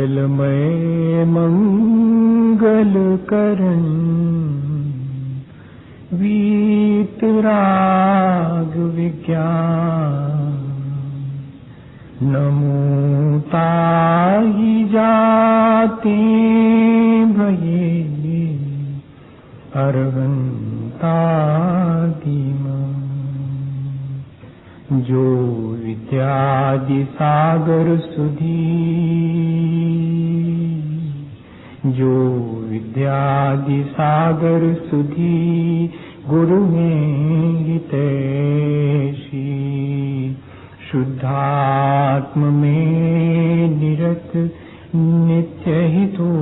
मंगलमय मंगल करण वीतराग विज्ञान नमो ताहि जाते भये अरहंतादिम जो विद्यादि सागर सुधी जो विद्यादि सागर सुधी गुरु में हितैषी शुद्धात्म में निरत नित्य हितोपदेशी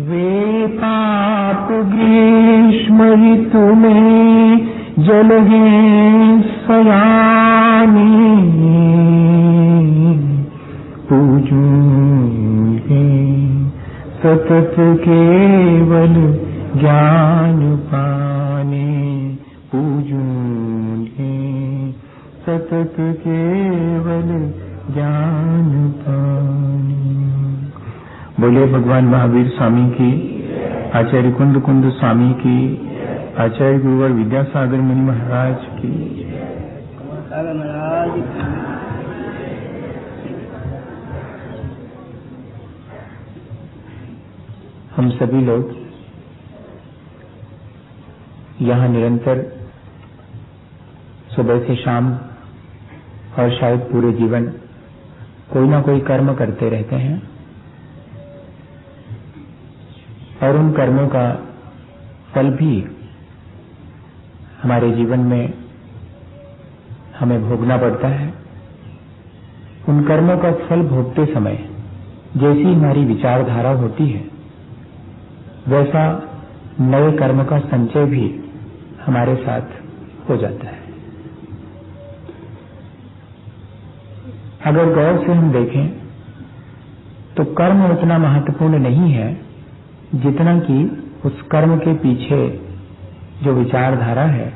वे पाप ग्रीष्म ऋतु में जल हैं सयानी पूजूंगे सतत केवल ज्ञान पाने पूजूंगे सतत केवल ज्ञान पाने। बोले भगवान महावीर स्वामी की, आचार्य कुंद कुंद स्वामी की, आचार्य गुरुवर विद्यासागर मुनि महाराज की। हम सभी लोग यहाँ निरंतर सुबह से शाम और शायद पूरे जीवन कोई ना कोई कर्म करते रहते हैं और उन कर्मों का फल भी हमारे जीवन में हमें भोगना पड़ता है। उन कर्मों का फल भोगते समय जैसी हमारी विचारधारा होती है वैसा नए कर्म का संचय भी हमारे साथ हो जाता है। अगर गौर से हम देखें तो कर्म उतना महत्वपूर्ण नहीं है जितना कि उस कर्म के पीछे जो विचारधारा है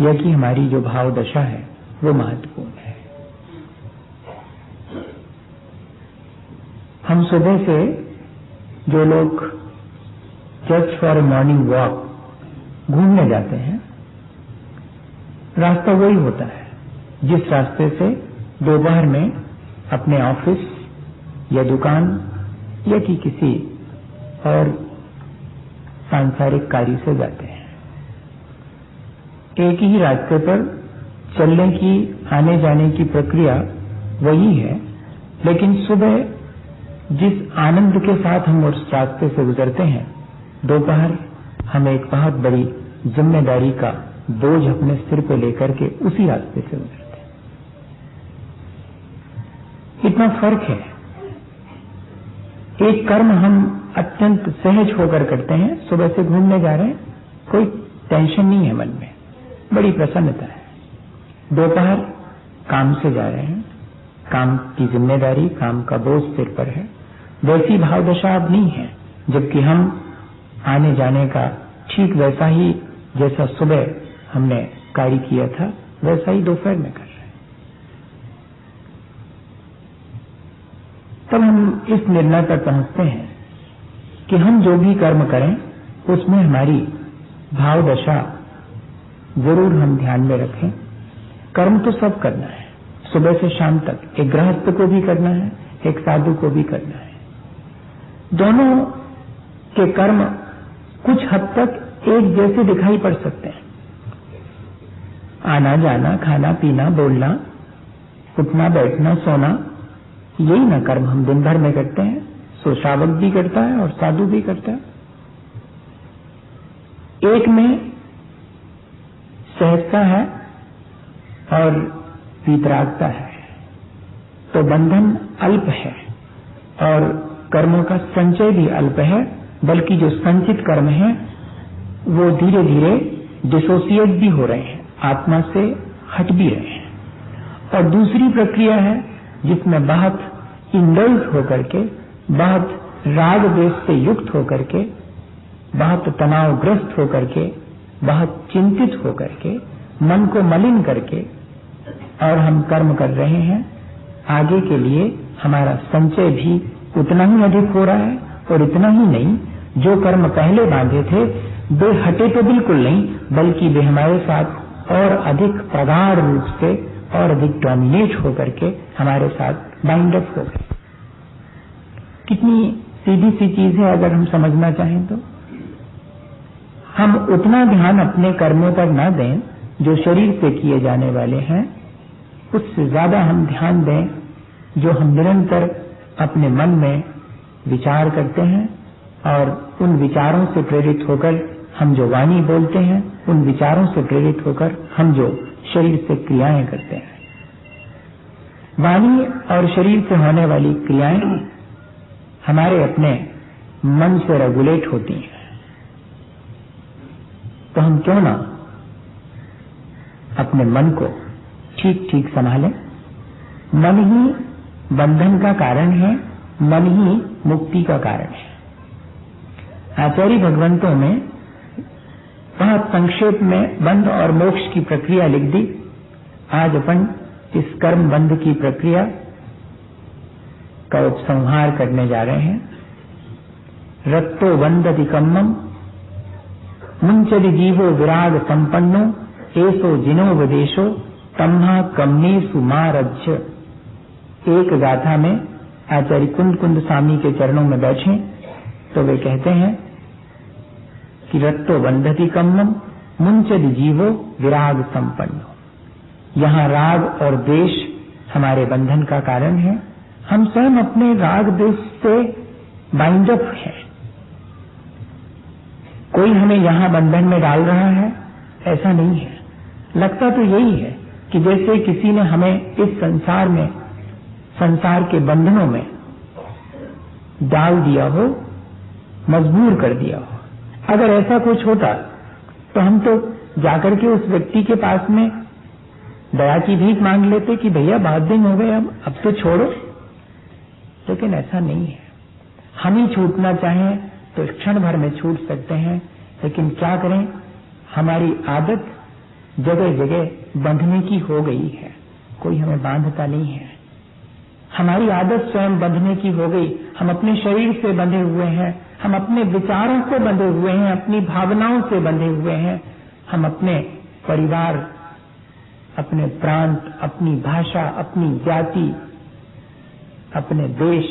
या कि हमारी जो भाव दशा है वो महत्वपूर्ण है। हम सुबह से जो लोग जस्ट फॉर मॉर्निंग वॉक घूमने जाते हैं, रास्ता वही होता है जिस रास्ते से दोपहर में अपने ऑफिस या दुकान या कि किसी और सांसारिक कार्य से जाते हैं। एक ही रास्ते पर चलने की आने जाने की प्रक्रिया वही है, लेकिन सुबह जिस आनंद के साथ हम उस रास्ते से गुजरते हैं, दोपहर हम एक बहुत बड़ी जिम्मेदारी का बोझ अपने सिर पे लेकर के उसी रास्ते से गुजरते हैं। इतना फर्क है। एक कर्म हम अत्यंत सहज होकर करते हैं, सुबह से घूमने जा रहे हैं, कोई टेंशन नहीं है मन में, बड़ी प्रसन्नता है। दोपहर काम से जा रहे हैं, काम की जिम्मेदारी, काम का बोझ सिर पर है, वैसी भाव दशा अब नहीं है। जबकि हम आने जाने का ठीक वैसा ही जैसा सुबह हमने कार्य किया था वैसा ही दोपहर में कर रहे हैं। तब हम इस निर्णय पर पहुंचते हैं कि हम जो भी कर्म करें उसमें हमारी भाव दशा जरूर हम ध्यान में रखें। कर्म तो सब करना है, सुबह से शाम तक, एक गृहस्थ को भी करना है, एक साधु को भी करना है। दोनों के कर्म कुछ हद तक एक जैसे दिखाई पड़ सकते हैं। आना जाना, खाना पीना, बोलना, उठना बैठना, सोना, यही ना कर्म हम दिन भर में करते हैं। सो श्रावक भी करता है और साधु भी करता है। एक में सहजता है और वीतरागता है, तो बंधन अल्प है और कर्मों का संचय भी अल्प है, बल्कि जो संचित कर्म है वो धीरे धीरे डिसोसिएट भी हो रहे हैं, आत्मा से हट भी रहे हैं। और दूसरी प्रक्रिया है जिसमें बहुत इंडल्ज होकर के, बहुत राग द्वेष से युक्त होकर के, बहुत तनावग्रस्त होकर के, बहुत चिंतित होकर के, मन को मलिन करके और हम कर्म कर रहे हैं, आगे के लिए हमारा संचय भी उतना ही अधिक हो रहा है, और इतना ही नहीं, जो कर्म पहले बांधे थे वे हटे तो बिल्कुल नहीं, बल्कि वे हमारे साथ और अधिक प्रगाढ़ रूप से और अधिक डोमिनेट होकर के हमारे साथ बाइंड अप हो गए। कितनी सीधी सी चीज है अगर हम समझना चाहें तो। हम उतना ध्यान अपने कर्मों पर न दें जो शरीर से किए जाने वाले हैं, उससे ज्यादा हम ध्यान दें जो हम निरंतर अपने मन में विचार करते हैं, और उन विचारों से प्रेरित होकर हम जो वाणी बोलते हैं, उन विचारों से प्रेरित होकर हम जो शरीर से क्रियाएं करते हैं। वाणी और शरीर से होने वाली क्रियाएं हमारे अपने मन से रेगुलेट होती हैं। तो हम क्यों ना अपने मन को ठीक ठीक संभालें। मन ही बंधन का कारण है, मन ही मुक्ति का कारण है। आचार्य भगवंतों में बहुत संक्षेप में बंध और मोक्ष की प्रक्रिया लिख दी। आज अपन इस कर्म बंध की प्रक्रिया का उपसंहार करने जा रहे हैं। रत्तो बंधति कम्मम मुंचदि जीवो विराग संपन्नो एसो जिनोपदेशो तम्हा कम्मेसु मारज्य। एक गाथा में आचार्य कुंद कुंद स्वामी के चरणों में बैठे तो वे कहते हैं कि रत्तो बंधति कम्मम मुंचदि जीवो विराग संपन्नो। यहाँ राग और द्वेष हमारे बंधन का कारण है। हम स्वयं अपने राग द्वेष से बाइंड अप है। कोई हमें यहाँ बंधन में डाल रहा है, ऐसा नहीं है। लगता तो यही है कि जैसे किसी ने हमें इस संसार में, संसार के बंधनों में डाल दिया हो, मजबूर कर दिया हो। अगर ऐसा कुछ होता तो हम तो जाकर के उस व्यक्ति के पास में दया की भीख मांग लेते कि भैया बहुत दिन हो गए, अब तो छोड़ो। लेकिन ऐसा नहीं है। हम ही छूटना चाहें तो क्षण भर में छूट सकते हैं, लेकिन क्या करें, हमारी आदत जगह जगह बंधने की हो गई है। कोई हमें बांधता नहीं है। हमारी आदत स्वयं बंधने की हो गई। हम अपने शरीर से बंधे हुए हैं, हम अपने विचारों से बंधे हुए हैं, अपनी भावनाओं से बंधे हुए हैं। हम अपने परिवार, अपने प्रांत, अपनी भाषा, अपनी जाति, अपने देश,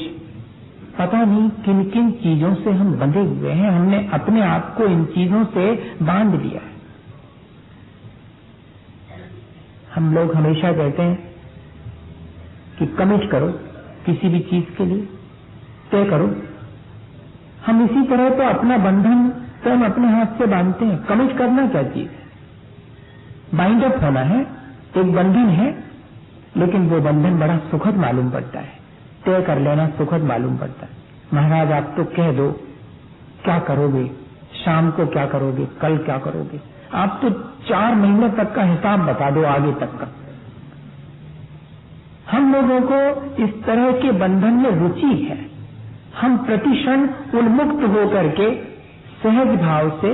पता नहीं किन किन चीजों से हम बंधे हुए हैं। हमने अपने आप को इन चीजों से बांध लिया है। हम लोग हमेशा कहते हैं कि कमिट करो किसी भी चीज के लिए, तय करो। हम इसी तरह तो अपना बंधन स्वयं अपने हाथ से बांधते हैं। कमिट करना क्या चीज है? बाइंड अप होना है, एक बंधन है, लेकिन वो बंधन बड़ा सुखद मालूम पड़ता है। तय कर लेना सुखद मालूम पड़ता है। महाराज आप तो कह दो क्या करोगे, शाम को क्या करोगे, कल क्या करोगे, आप तो 4 महीने तक का हिसाब बता दो, आगे तक का। हम लोगों को इस तरह के बंधन में रुचि है। हम प्रतिक्षण उन्मुक्त होकर के सहज भाव से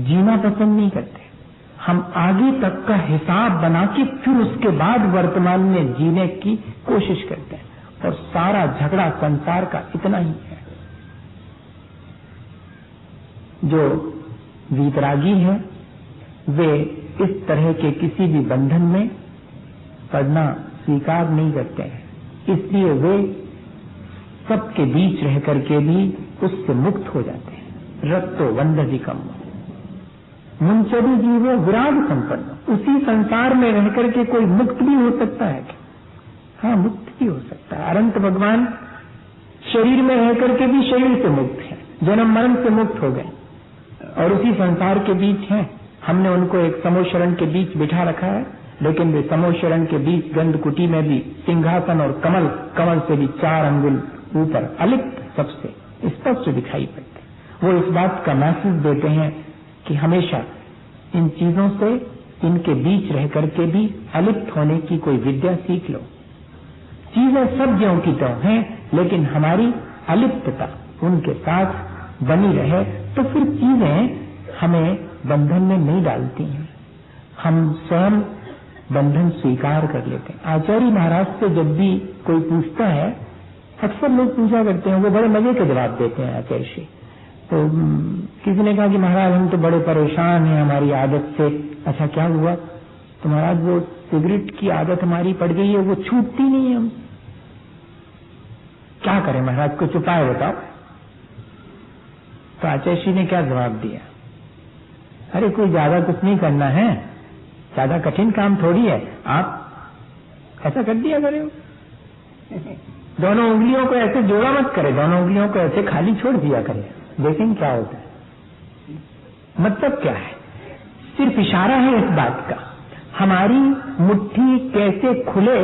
जीना पसंद नहीं करते। हम आगे तक का हिसाब बना के फिर उसके बाद वर्तमान में जीने की कोशिश करते हैं। और सारा झगड़ा संसार का इतना ही है। जो वीतरागी है वे इस तरह के किसी भी बंधन में पड़ना स्वीकार नहीं करते हैं, इसलिए वे सबके बीच रह करके भी उससे मुक्त हो जाते हैं। रत्तो बंधति कम्मम मुंचदि जीवो विराग संपन्न। उसी संसार में रह करके कोई मुक्त भी हो सकता है क्या? हाँ, मुक्त भी हो सकता है। अनंत भगवान शरीर में रह करके भी शरीर से मुक्त है, जन्म मरण से मुक्त हो गए और उसी संसार के बीच हैं। हमने उनको एक समोशरण के बीच बिठा रखा है, लेकिन वे समोशरण के बीच गंधकुटी में भी सिंहासन और कमल, कमल से भी 4 अंगुल ऊपर अलिप्त सबसे स्पष्ट दिखाई पड़ते। वो इस बात का मैसेज देते हैं कि हमेशा इन चीजों से, इनके बीच रह करके भी अलिप्त होने की कोई विद्या सीख लो। चीजें सब ज्यों की त्यों हैं, लेकिन हमारी अलिप्तता उनके साथ बनी रहे तो फिर चीजें हमें बंधन में नहीं डालती हैं। हम स्वयं बंधन स्वीकार कर लेते हैं। आचार्य महाराज से जब भी कोई पूछता है, अक्सर लोग पूछा करते हैं, वो बड़े मजे के जवाब देते हैं आचार्य श्री। तो किसी ने कहा कि महाराज हम तो बड़े परेशान हैं हमारी आदत से। अच्छा क्या हुआ? तो महाराज वो सिगरेट की आदत हमारी पड़ गई है, वो छूटती नहीं है, हम क्या करें महाराज, कुछ उपाय बताओ। तो आचार्य श्री ने क्या जवाब दिया? अरे कोई ज्यादा कुछ नहीं करना है, ज्यादा कठिन काम थोड़ी है, आप ऐसा कर दिया करें, दोनों उंगलियों को ऐसे जोड़ा मत करें, दोनों उंगलियों को ऐसे खाली छोड़ दिया करें, देखें क्या होता है। मतलब क्या है? सिर्फ इशारा है इस बात का, हमारी मुट्ठी कैसे खुले,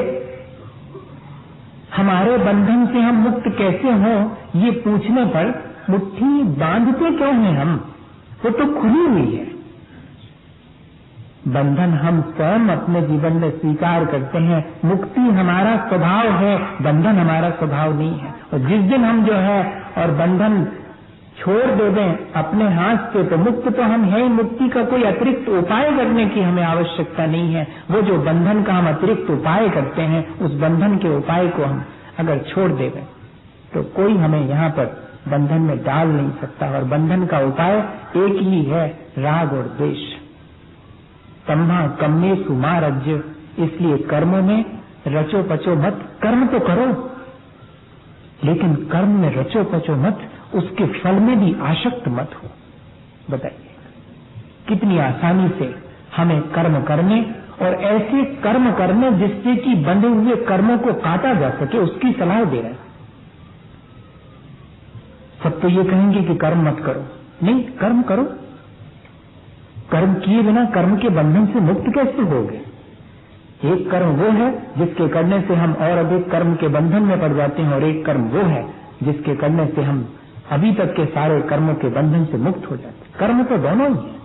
हमारे बंधन से हम मुक्त कैसे हों, ये पूछने पर मुट्ठी बांधते क्यों हैं हम? वो तो खुली हुई है। बंधन हम स्वयं अपने जीवन में स्वीकार करते हैं, मुक्ति हमारा स्वभाव है, बंधन हमारा स्वभाव नहीं है। और जिस दिन हम जो है और बंधन छोड़ दें अपने हाथ से, तो मुक्त तो हम है ही, मुक्ति का कोई अतिरिक्त उपाय करने की हमें आवश्यकता नहीं है। वो जो बंधन का हम अतिरिक्त उपाय करते हैं, उस बंधन के उपाय को हम अगर छोड़ दें तो कोई हमें यहाँ पर बंधन में डाल नहीं सकता। और बंधन का उपाय एक ही है, राग और द्वेष। तम्मा कम्मेषु मा रज्य, इसलिए कर्मों में रचो पचो मत। कर्म तो करो, लेकिन कर्म में रचो पचो मत, उसके फल में भी आसक्त मत हो। बताइए कितनी आसानी से हमें कर्म करने और ऐसे कर्म करने जिससे कि बंधे हुए कर्मों को काटा जा सके, उसकी सलाह दे रहे हैं। सब तो ये कहेंगे कि कर्म मत करो, नहीं, कर्म करो। कर्म किए बिना कर्म के बंधन से मुक्त कैसे होगे? एक कर्म वो है जिसके करने से हम और अधिक कर्म के बंधन में पड़ जाते हैं, और एक कर्म वो है जिसके करने से हम अभी तक के सारे कर्मों के बंधन से मुक्त हो जाते हैं। कर्म तो दोनों ही है।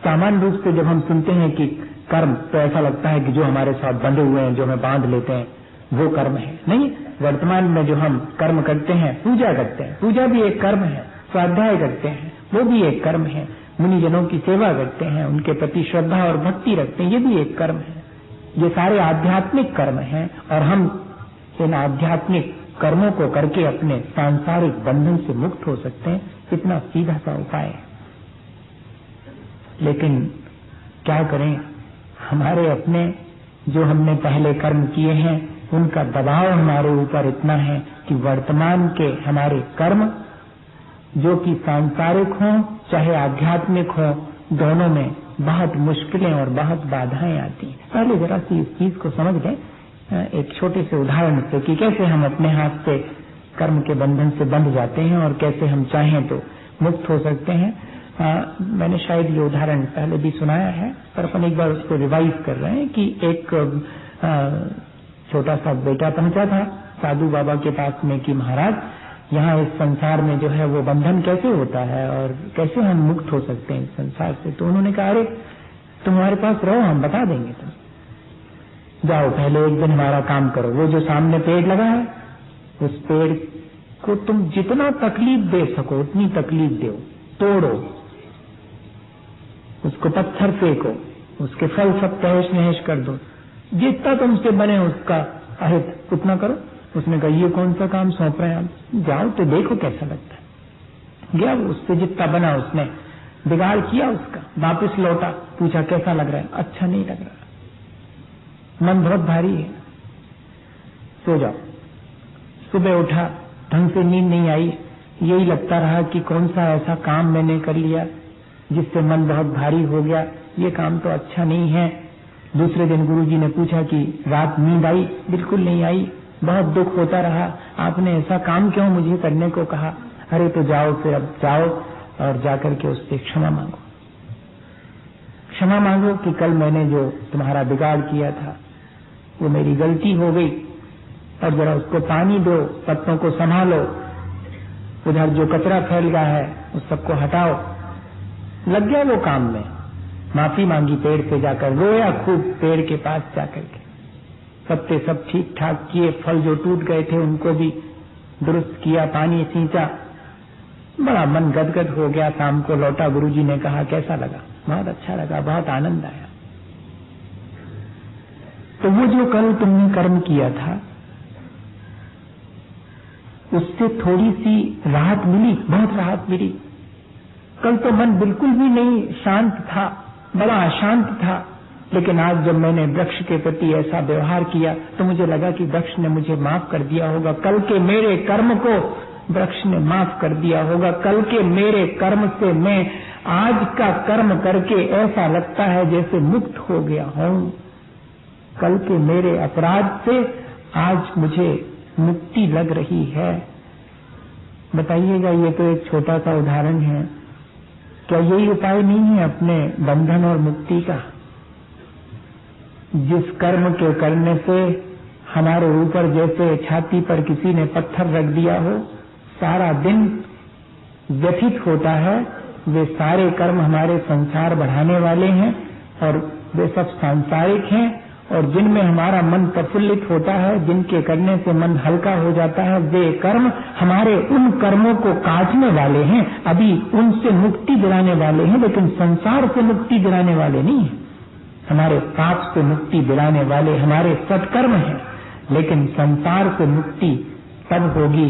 सामान्य रूप से जब हम सुनते हैं कि कर्म, तो ऐसा लगता है कि जो हमारे साथ बंधे हुए हैं, जो हमें बांध लेते हैं, वो कर्म है। नहीं, वर्तमान में जो हम कर्म करते हैं, पूजा करते हैं, पूजा भी एक कर्म है, स्वाध्याय करते हैं, वो भी एक कर्म है, मुनिजनों की सेवा करते हैं, उनके प्रति श्रद्धा और भक्ति रखते हैं, ये भी एक कर्म है। ये सारे आध्यात्मिक कर्म हैं, और हम इन आध्यात्मिक कर्मों को करके अपने सांसारिक बंधन से मुक्त हो सकते हैं। इतना सीधा सा उपाय है। लेकिन क्या करें, हमारे अपने जो हमने पहले कर्म किए हैं, उनका दबाव हमारे ऊपर इतना है कि वर्तमान के हमारे कर्म, जो कि सांसारिक हों चाहे आध्यात्मिक हों, दोनों में बहुत मुश्किलें और बहुत बाधाएं आती हैं। पहले जरा सी इस चीज को समझ लें एक छोटे से उदाहरण से, कि कैसे हम अपने हाथ से कर्म के बंधन से बंध जाते हैं और कैसे हम चाहें तो मुक्त हो सकते हैं। मैंने शायद ये उदाहरण पहले भी सुनाया है, पर अपन एक बार उसको रिवाइज कर रहे हैं कि एक छोटा सा बेटा पहुंचा था साधु बाबा के पास में कि महाराज, यहाँ इस संसार में जो है वो बंधन कैसे होता है और कैसे हम मुक्त हो सकते हैं इस संसार से। तो उन्होंने कहा, अरे तुम हमारे पास रहो, हम बता देंगे। तुम जाओ, पहले एक दिन हमारा काम करो, वो जो सामने पेड़ लगा है, उस पेड़ को तुम जितना तकलीफ दे सको उतनी तकलीफ दो, तोड़ो, उसको पत्थर फेंको, उसके फल सब तहस नहस कर दो, जितना तुमसे बने उसका अहित उतना करो। उसने कहा, ये कौन सा काम सौंप रहे हैं आप, जाओ तो देखो कैसा लगता है। गया, उससे जितना बना उसने बिगाड़ किया उसका, वापस लौटा, पूछा कैसा लग रहा है, अच्छा नहीं लग रहा, मन बहुत भारी है, सो जाओ। सुबह उठा, ढंग से नींद नहीं आई, यही लगता रहा कि कौन सा ऐसा काम मैंने कर लिया जिससे मन बहुत भारी हो गया, ये काम तो अच्छा नहीं है। दूसरे दिन गुरुजी ने पूछा कि रात नींद आई? बिल्कुल नहीं आई, बहुत दुख होता रहा, आपने ऐसा काम क्यों मुझे करने को कहा? अरे तो जाओ, फिर अब जाओ और जाकर के उससे क्षमा मांगो, क्षमा मांगो कि कल मैंने जो तुम्हारा बिगाड़ किया था वो मेरी गलती हो गई, और जरा उसको पानी दो, पत्तों को संभालो, उधर जो कचरा फैल गया है उस सबको हटाओ। लग गया वो काम में, माफी मांगी, पेड़ पे जाकर रोया खूब, पेड़ के पास जाकर के, पत्ते सब ठीक ठाक किए, फल जो टूट गए थे उनको भी दुरुस्त किया, पानी सींचा, बड़ा मन गदगद हो गया। शाम को लौटा, गुरुजी ने कहा कैसा लगा? बहुत अच्छा लगा, बहुत आनंद आया। तो वो जो कल तुमने कर्म किया था उससे थोड़ी सी राहत मिली, बहुत राहत मिली। कल तो मन बिल्कुल भी नहीं शांत था, बड़ा अशांत था, लेकिन आज जब मैंने वृक्ष के प्रति ऐसा व्यवहार किया तो मुझे लगा कि वृक्ष ने मुझे माफ कर दिया होगा, कल के मेरे कर्म को वृक्ष ने माफ कर दिया होगा। कल के मेरे कर्म से मैं आज का कर्म करके ऐसा लगता है जैसे मुक्त हो गया हूं। कल के मेरे अपराध से आज मुझे मुक्ति लग रही है। बताइएगा, ये तो एक छोटा सा उदाहरण है, क्या यही उपाय नहीं है अपने बंधन और मुक्ति का? जिस कर्म के करने से हमारे ऊपर जैसे छाती पर किसी ने पत्थर रख दिया हो, सारा दिन व्यथित होता है, वे सारे कर्म हमारे संसार बढ़ाने वाले हैं और वे सब सांसारिक हैं, और जिनमें हमारा मन प्रफुल्लित होता है, जिनके करने से मन हल्का हो जाता है, वे कर्म हमारे उन कर्मों को काटने वाले हैं, अभी उनसे मुक्ति दिलाने वाले हैं, लेकिन संसार से मुक्ति दिलाने वाले नहीं है। हमारे पाप से मुक्ति दिलाने वाले हमारे सत्कर्म हैं, लेकिन संसार से मुक्ति तब होगी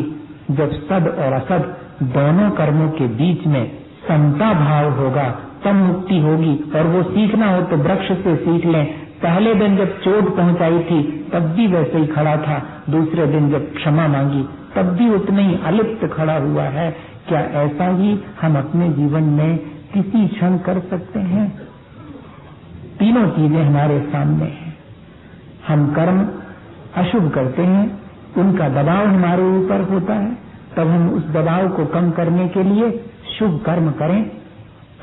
जब सद और असद दोनों कर्मों के बीच में समता भाव होगा, तब मुक्ति होगी। और वो सीखना हो तो वृक्ष से सीख लें। पहले दिन जब चोट पहुंचाई थी तब भी वैसे ही खड़ा था, दूसरे दिन जब क्षमा मांगी तब भी उतना ही अलिप्त खड़ा हुआ है। क्या ऐसा ही हम अपने जीवन में किसी क्षण कर सकते हैं? तीनों चीजें हमारे सामने हैं। हम कर्म अशुभ करते हैं, उनका दबाव हमारे ऊपर होता है, तब हम उस दबाव को कम करने के लिए शुभ कर्म करें।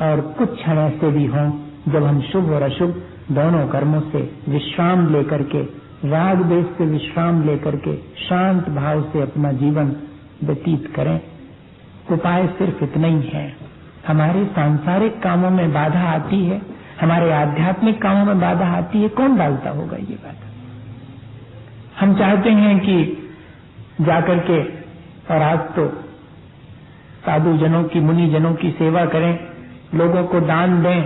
और कुछ क्षण ऐसे भी हों जब हम शुभ और अशुभ दोनों कर्मों से विश्राम लेकर के, राग देश से विश्राम लेकर के शांत भाव से अपना जीवन व्यतीत करें। उपाय सिर्फ इतना ही है। हमारे सांसारिक कामों में बाधा आती है, हमारे आध्यात्मिक कामों में बाधा आती है, कौन डालता होगा ये बात? हम चाहते हैं कि जाकर के, और आज तो साधु जनों की, मुनि जनों की सेवा करें, लोगों को दान दें,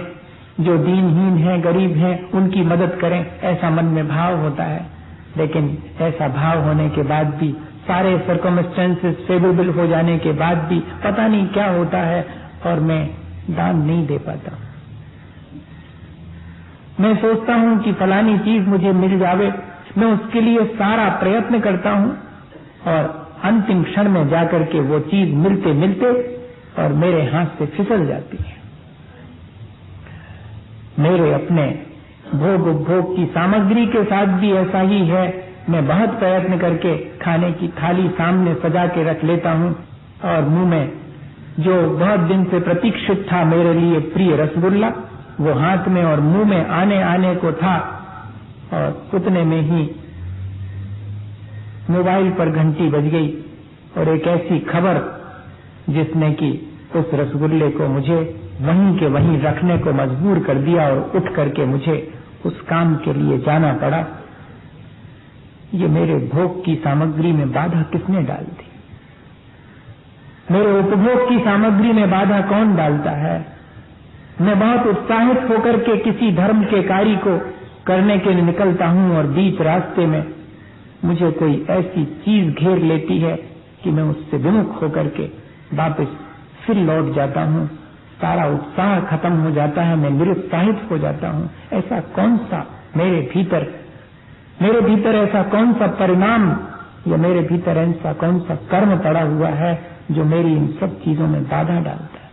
जो दीनहीन हैं, गरीब हैं, उनकी मदद करें, ऐसा मन में भाव होता है। लेकिन ऐसा भाव होने के बाद भी, सारे सर्कमस्टेंसेस फेवरेबल हो जाने के बाद भी पता नहीं क्या होता है और मैं दान नहीं दे पाता। मैं सोचता हूं कि फलानी चीज मुझे मिल जावे, मैं उसके लिए सारा प्रयत्न करता हूं और अंतिम क्षण में जाकर के वो चीज मिलते मिलते और मेरे हाथ से फिसल जाती है। मेरे अपने भोग उपभोग की सामग्री के साथ भी ऐसा ही है। मैं बहुत प्रयत्न करके खाने की थाली सामने सजा के रख लेता हूं और मुंह में जो बहुत दिन से प्रतीक्षित था मेरे लिए प्रिय रसगुल्ला, वो हाथ में और मुंह में आने आने को था, और उतने में ही मोबाइल पर घंटी बज गई और एक ऐसी खबर जिसने कि उस रसगुल्ले को मुझे वहीं के वहीं रखने को मजबूर कर दिया और उठ करके मुझे उस काम के लिए जाना पड़ा। ये मेरे भोग की सामग्री में बाधा किसने डाल दी? मेरे उपभोग की सामग्री में बाधा कौन डालता है? मैं बहुत उत्साहित होकर के किसी धर्म के कार्य को करने के लिए निकलता हूं और बीच रास्ते में मुझे कोई ऐसी चीज घेर लेती है कि मैं उससे विमुख होकर के वापस फिर लौट जाता हूं। सारा उत्साह खत्म हो जाता है, मैं निरुत्साहित हो जाता हूं। ऐसा कौन सा मेरे भीतर ऐसा कौन सा परिणाम या मेरे भीतर ऐसा कौन सा कर्म पड़ा हुआ है जो मेरी इन सब चीजों में बाधा डालता है?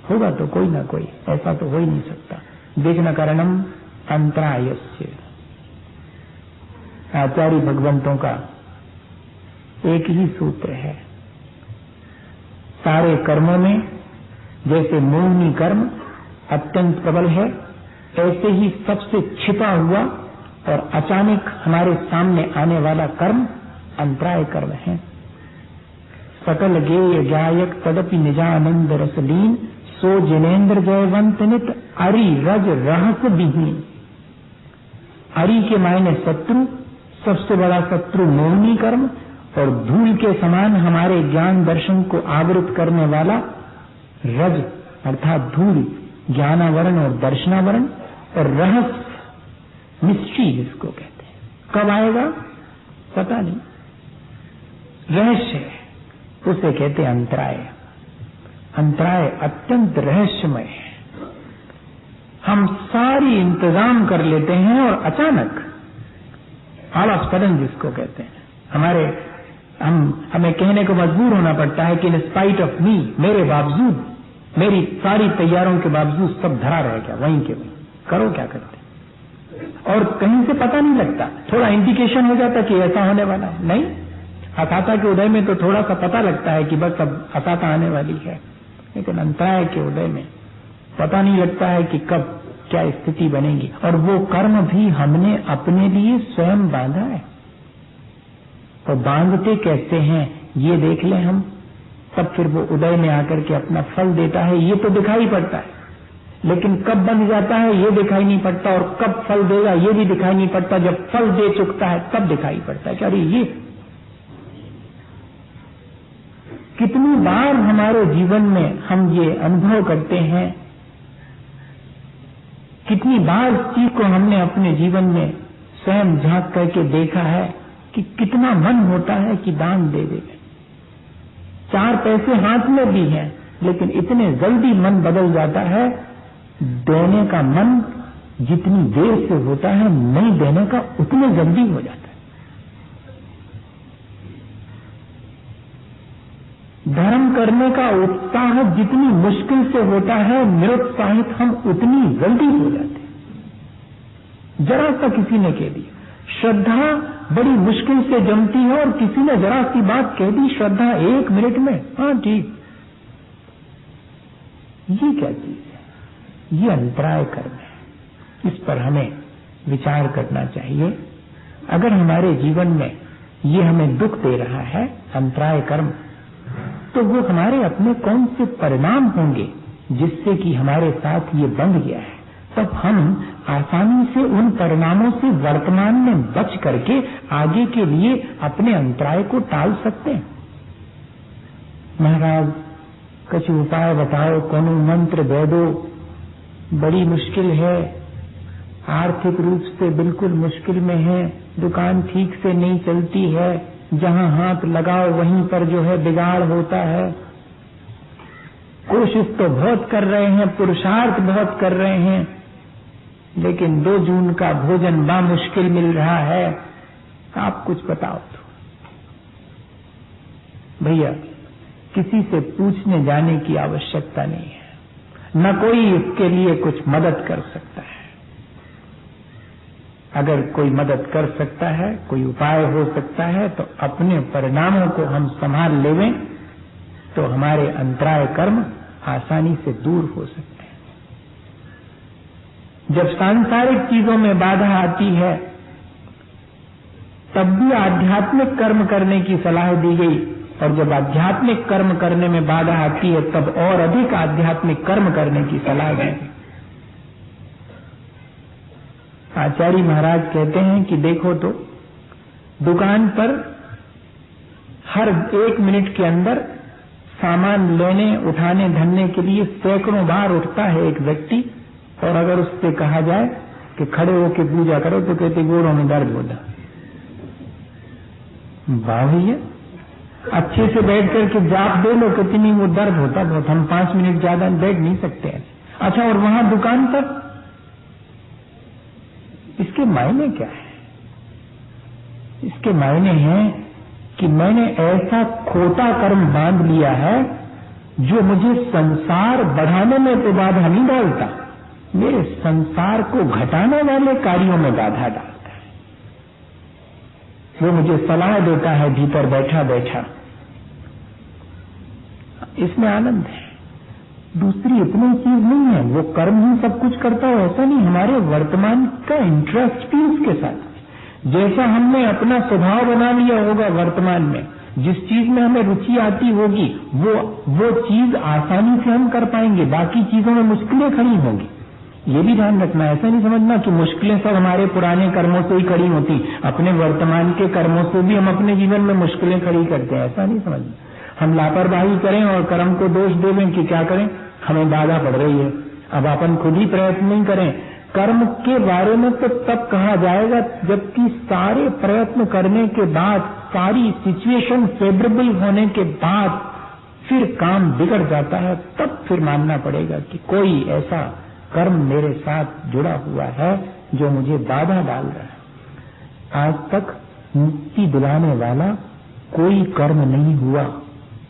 होगा तो कोई ना कोई, ऐसा तो हो ही नहीं सकता। विघ्न कारणम अंतरायस्य। आचार्य भगवंतों का एक ही सूत्र है। सारे कर्मों में जैसे मौनी कर्म अत्यंत प्रबल है, ऐसे ही सबसे छिपा हुआ और अचानक हमारे सामने आने वाला कर्म अंतराय कर्म है। सकल गेय गायक तदपि निजानंद रसलीन, सो जिनेन्द्र जयवंत नित अरि रज रहस विहीन। अरि के मायने शत्रु, सबसे बड़ा शत्रु मौनी कर्म, और धूल के समान हमारे ज्ञान दर्शन को आवृत करने वाला रज अर्थात धूल, ज्ञानावरण और दर्शनावरण, और रहस्य मिस्ट्री जिसको कहते हैं, कब आएगा पता नहीं, रहस्य है, उसे कहते हैं अंतराय। अंतराय अत्यंत रहस्यमय है। हम सारी इंतजाम कर लेते हैं और अचानक ऑल ऑफ सडन जिसको कहते हैं, हमें कहने को मजबूर होना पड़ता है कि इन स्पाइट ऑफ मी, मेरे बावजूद, मेरी सारी तैयारों के बावजूद सब धरा रह गया वहीं के वहीं। करो क्या करते, और कहीं से पता नहीं लगता, थोड़ा इंडिकेशन हो जाता कि ऐसा होने वाला है। नहीं, असाता के उदय में तो थोड़ा सा पता लगता है कि बस अब असाता आने वाली है, लेकिन अंतराय के उदय में पता नहीं लगता है कि कब क्या स्थिति बनेगी। और वो कर्म भी हमने अपने लिए स्वयं बांधा है। तो बांधते कैसे हैं ये देख लें हम, तब फिर वो उदय में आकर के अपना फल देता है, ये तो दिखाई पड़ता है, लेकिन कब बन जाता है ये दिखाई नहीं पड़ता, और कब फल देगा ये भी दिखाई नहीं पड़ता। जब फल दे चुकता है तब दिखाई पड़ता है कि अरे ये। कितनी बार हमारे जीवन में हम ये अनुभव करते हैं, कितनी बार इस चीज को हमने अपने जीवन में स्वयं झांक करके देखा है कि कितना मन होता है कि दान दे दे। 4 पैसे हाथ में भी हैं, लेकिन इतने जल्दी मन बदल जाता है। देने का मन जितनी देर से होता है, नहीं देने का उतने जल्दी हो जाता है। धर्म करने का उत्साह जितनी मुश्किल से होता है, निरुत्साहित हम उतनी जल्दी हो जाते हैं। जरा सा किसी ने कह दिया, श्रद्धा बड़ी मुश्किल से जमती है, और किसी ने जरा सी बात कह दी, श्रद्धा 1 मिनट में, हाँ ठीक। ये क्या चीज है? ये अंतराय कर्म है। इस पर हमें विचार करना चाहिए। अगर हमारे जीवन में ये हमें दुख दे रहा है अंतराय कर्म, तो वो हमारे अपने कौन से परिणाम होंगे जिससे कि हमारे साथ ये बंध गया है। तब हम आसानी से उन परिणामों से वर्तमान में बच करके आगे के लिए अपने अंतराय को टाल सकते हैं। महाराज कुछ उपाय बताओ, कोनो मंत्र दे दो, बड़ी मुश्किल है, आर्थिक रूप से बिल्कुल मुश्किल में है, दुकान ठीक से नहीं चलती है, जहां हाथ लगाओ वहीं पर जो है बिगाड़ होता है। कोशिश तो बहुत कर रहे हैं, पुरुषार्थ बहुत कर रहे हैं, लेकिन 2 जून का भोजन बा मुश्किल मिल रहा है। आप कुछ बताओ तो। भैया, किसी से पूछने जाने की आवश्यकता नहीं है, न कोई इसके लिए कुछ मदद कर सकता है। अगर कोई मदद कर सकता है, कोई उपाय हो सकता है, तो अपने परिणामों को हम संभाल लेवें तो हमारे अंतराय कर्म आसानी से दूर हो सकते हैं। जब सांसारिक चीजों में बाधा आती है, तब भी आध्यात्मिक कर्म करने की सलाह दी गई, और जब आध्यात्मिक कर्म करने में बाधा आती है, तब और अधिक आध्यात्मिक कर्म करने की सलाह दी गई। आचार्य महाराज कहते हैं कि देखो तो, दुकान पर हर 1 मिनट के अंदर सामान लेने उठाने धरने के लिए सैकड़ों बार उठता है एक व्यक्ति, और अगर उससे कहा जाए कि खड़े होकर पूजा करो तो कहते गोड़ों में दर्द होता। वाह भैया, अच्छे से बैठ करके जाप दे लो, कितनी वो दर्द होता बहुत, हम 5 मिनट ज्यादा बैठ नहीं सकते हैं। अच्छा, और वहां दुकान पर इसके मायने क्या है? इसके मायने हैं कि मैंने ऐसा खोटा कर्म बांध लिया है जो मुझे संसार बढ़ाने में तो बाधा नहीं डालता, मेरे संसार को घटाने वाले कार्यों में बाधा डालता है। वो मुझे सलाह देता है भीतर बैठा बैठा, इसमें आनंद है, दूसरी इतनी चीज नहीं है। वो कर्म ही सब कुछ करता है ऐसा नहीं, हमारे वर्तमान का इंटरेस्ट भी उसके साथ। जैसा हमने अपना स्वभाव बना लिया होगा वर्तमान में, जिस चीज में हमें रुचि आती होगी वो चीज आसानी से हम कर पाएंगे, बाकी चीजों में मुश्किलें खड़ी होंगी। ये भी ध्यान रखना, ऐसा नहीं समझना कि मुश्किलें सब हमारे पुराने कर्मों से ही खड़ी होती, अपने वर्तमान के कर्मों से भी हम अपने जीवन में मुश्किलें खड़ी करते हैं, ऐसा नहीं समझना। हम लापरवाही करें और कर्म को दोष देवें कि क्या करें, हमें बाधा पड़ रही है, अब अपन खुद ही प्रयत्न नहीं करें कर्म के बारे में तो तब कहा जाएगा जबकि सारे प्रयत्न करने के बाद, सारी सिचुएशन फेवरेबल होने के बाद फिर काम बिगड़ जाता है, तब फिर मानना पड़ेगा कि कोई ऐसा कर्म मेरे साथ जुड़ा हुआ है जो मुझे बाधा डाल रहा है। आज तक मुक्ति दिलाने वाला कोई कर्म नहीं हुआ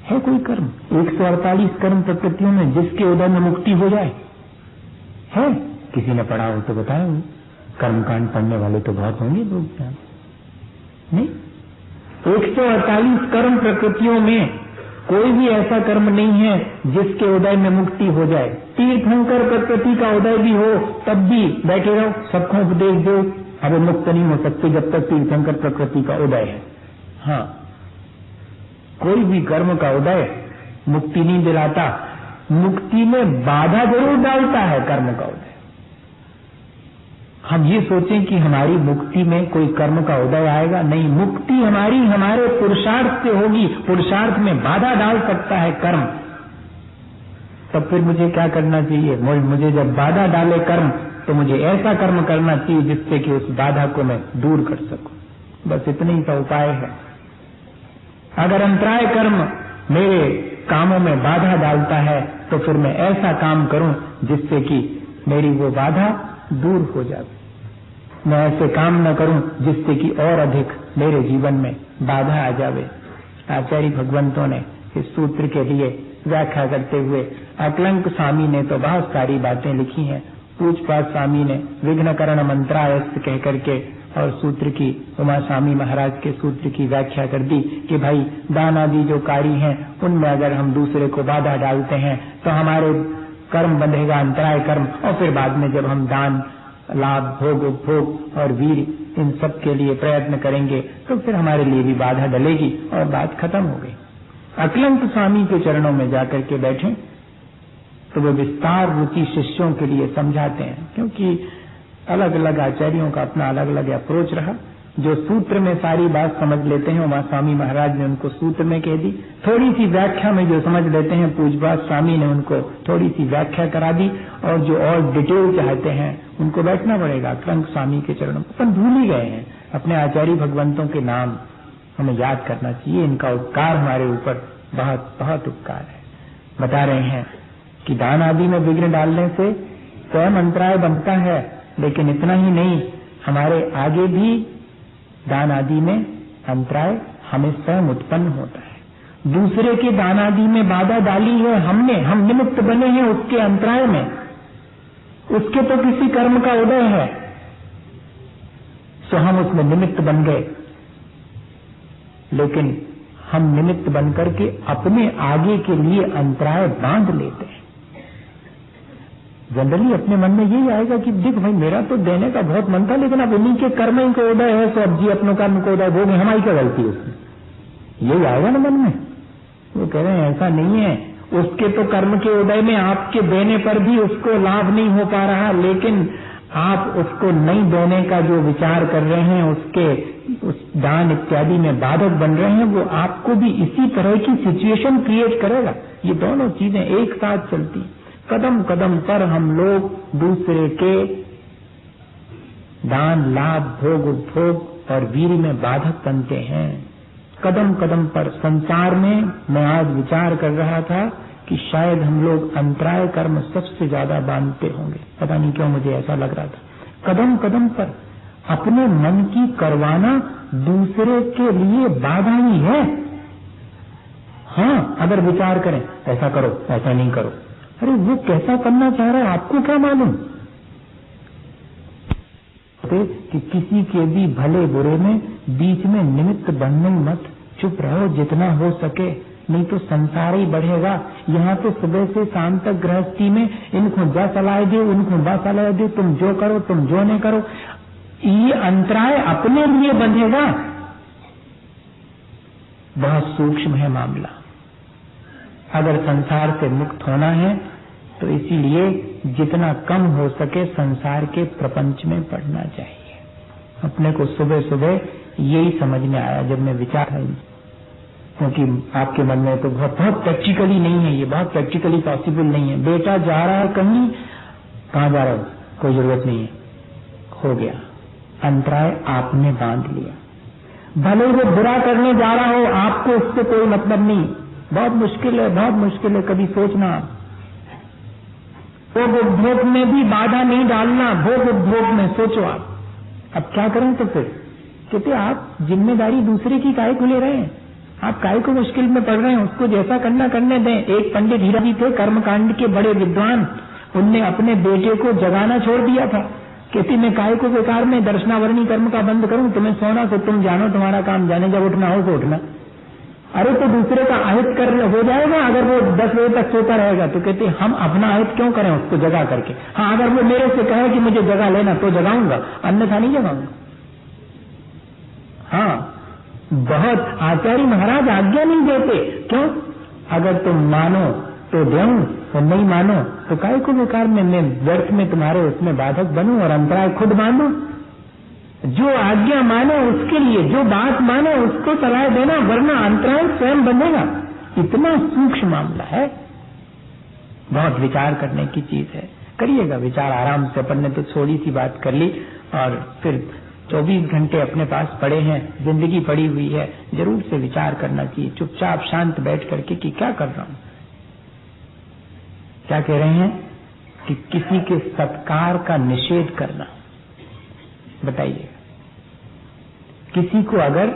है। कोई कर्म 148 कर्म प्रकृतियों में जिसके उदय में मुक्ति हो जाए है? किसी ने पढ़ा हो तो बताए। कर्मकांड पढ़ने वाले तो बहुत होंगे लोग, नहीं? 148 कर्म प्रकृतियों में कोई भी ऐसा कर्म नहीं है जिसके उदय में मुक्ति हो जाए। तीर्थंकर प्रकृति का उदय भी हो तब भी बैठे रहो, सबको उपदेश दो, अब मुक्त नहीं हो सकते जब तक तीर्थंकर प्रकृति का उदय है। हाँ, कोई भी कर्म का उदय मुक्ति नहीं दिलाता, मुक्ति में बाधा जरूर डालता है कर्म का उदय। हम ये सोचें कि हमारी मुक्ति में कोई कर्म का उदय आएगा, नहीं। मुक्ति हमारी हमारे पुरुषार्थ से होगी। पुरुषार्थ में बाधा डाल सकता है कर्म। तब फिर मुझे क्या करना चाहिए? मुझे जब बाधा डाले कर्म तो मुझे ऐसा कर्म करना चाहिए जिससे कि उस बाधा को मैं दूर कर सकूं। बस इतनी सा उपाय है। अगर अंतराय कर्म मेरे कामों में बाधा डालता है तो फिर मैं ऐसा काम करूं जिससे कि मेरी वो बाधा दूर हो जाए। मैं ऐसे काम न करूं जिससे कि और अधिक मेरे जीवन में बाधा आ जावे। आचार्य भगवंतों ने इस सूत्र के लिए व्याख्या करते हुए अकलंक स्वामी ने तो बहुत सारी बातें लिखी हैं। पूजपाठ स्वामी ने विघ्नकरण मंत्रायस्त कह करके और सूत्र की उमा स्वामी महाराज के सूत्र की व्याख्या कर दी कि भाई दान आदि जो कार्य हैं उनमें अगर हम दूसरे को बाधा डालते हैं तो हमारे कर्म बंधेगा अंतराय कर्म, और फिर बाद में जब हम दान लाभ भोग उपभोग और वीर इन सब के लिए प्रयत्न करेंगे तो फिर हमारे लिए भी बाधा डलेगी और बात खत्म हो गई। अकलंक स्वामी के चरणों में जाकर के बैठे तो वे विस्तार रुचि शिष्यों के लिए समझाते हैं, क्योंकि अलग अलग आचार्यों का अपना अलग अलग अप्रोच रहा। जो सूत्र में सारी बात समझ लेते हैं उमा स्वामी महाराज ने उनको सूत्र में कह दी, थोड़ी सी व्याख्या में जो समझ लेते हैं पूजपाठ स्वामी ने उनको थोड़ी सी व्याख्या करा दी, और जो और डिटेल चाहते हैं उनको बैठना पड़ेगा अकलंक स्वामी के चरणों में। अपन भूल ही गए हैं अपने आचार्य भगवंतों के नाम, हमें याद करना चाहिए। इनका उपकार हमारे ऊपर बहुत बहुत उपकार है। बता रहे हैं कि दान आदि में विघ्न डालने से स्वयं अंतराय बनता है, लेकिन इतना ही नहीं, हमारे आगे भी दान आदि में अंतराय हमें स्वयं उत्पन्न होता है। दूसरे के दान आदि में बाधा डाली है हमने, हम निमित्त बने हैं उसके अंतराय में, उसके तो किसी कर्म का उदय है, तो हम उसमें निमित्त बन गए। लेकिन हम निमित्त बनकर के अपने आगे के लिए अंतराय बांध लेते हैं। जनरली अपने मन में यही आएगा कि देख भाई मेरा तो देने का बहुत मन था, लेकिन अब उन्हीं के कर्म ही को उदय है, तो अब जी अपनों कर्म को उदय वो हमारी क्या गलती उसमें, यही आएगा ना मन में। वो कह रहे हैं ऐसा नहीं है, उसके तो कर्म के उदय में आपके देने पर भी उसको लाभ नहीं हो पा रहा, लेकिन आप उसको नहीं देने का जो विचार कर रहे हैं, उसके उस दान इत्यादि में बाधक बन रहे हैं, वो आपको भी इसी तरह की सिचुएशन क्रिएट करेगा। ये दोनों चीजें एक साथ चलती। कदम कदम पर हम लोग दूसरे के दान लाभ भोग उपभोग और वीर में बाधक बनते हैं। कदम कदम पर संसार में मैं आज विचार कर रहा था कि शायद हम लोग अंतराय कर्म सबसे ज्यादा बांधते होंगे, पता नहीं क्यों मुझे ऐसा लग रहा था। कदम कदम पर अपने मन की करवाना दूसरे के लिए बाधा ही है। हाँ, अगर विचार करें ऐसा करो ऐसा नहीं करो, अरे वो कैसा करना चाह रहा है आपको क्या मालूम? कि किसी के भी भले बुरे में बीच में निमित्त बनने मत, चुप रहो जितना हो सके, नहीं तो संसार ही बढ़ेगा। यहाँ तो सुबह से शाम तक गृहस्थी में इनको जा सलाह दे उनको बा सलाह दे, तुम जो करो तुम जो नहीं करो, ये अंतराय अपने लिए बंधेगा। बहुत सूक्ष्म है मामला। अगर संसार से मुक्त होना है तो इसीलिए जितना कम हो सके संसार के प्रपंच में पढ़ना चाहिए। अपने को सुबह सुबह यही समझ में आया जब मैं विचार है, क्योंकि आपके मन में तो बहुत प्रैक्टिकली नहीं है, ये बहुत प्रैक्टिकली पॉसिबल नहीं है। बेटा जा रहा है कहीं, कहाँ जा रहा है? कोई जरूरत नहीं है, हो गया, अंतराय आपने बांध लिया। भले वो बुरा करने जा रहा हो, आपको उससे कोई मतलब नहीं। बहुत मुश्किल है, बहुत मुश्किल है, कभी सोचना। भोग उपभोग में भी बाधा नहीं डालना, भोग उपभोग में सोचो आप। अब क्या करें तो फिर कहते आप जिम्मेदारी दूसरे की काहे को ले रहे हैं, आप काहे को मुश्किल में पड़ रहे हैं, उसको जैसा करना करने दें। एक पंडित हीरा जी थे, कर्मकांड के बड़े विद्वान, उनने अपने बेटे को जगाना छोड़ दिया था। कहती मैं काहे को बेकार में दर्शनावरणी कर्म का बंद करूं, तुम्हें सोना तो तुम जानो, तुम्हारा काम जाने, जब उठना हो तो उठना। अरे तो दूसरे का आहित कर हो जाएगा अगर वो 10 बजे तक सोता रहेगा। तो कहते हम अपना आहित क्यों करें उसको जगा करके। हाँ, अगर वो मेरे से कहे कि मुझे जगा लेना तो जगाऊंगा, अन्यथा नहीं जगाऊंगा। हाँ, बहुत आचार्य महाराज आज्ञा नहीं देते, क्यों? अगर तुम मानो तो दूं और नहीं मानो तो काहे को बेकार में मैं व्यर्थ में तुम्हारे उसमें बाधक बनूं और अंतराय खुद बांधूं। जो आज्ञा मानो उसके लिए, जो बात मानो उसको चलाए देना, वरना अंतराय स्वयं बनेगा। इतना सूक्ष्म मामला है, बहुत विचार करने की चीज है। करिएगा विचार आराम से। अपन ने तो थोड़ी सी बात कर ली और फिर 24 घंटे अपने पास पड़े हैं, जिंदगी पड़ी हुई है, जरूर से विचार करना चाहिए चुपचाप शांत बैठ करके कि क्या कर रहा हूं। क्या कह रहे हैं कि किसी के सत्कार का निषेध करना। बताइए, किसी को अगर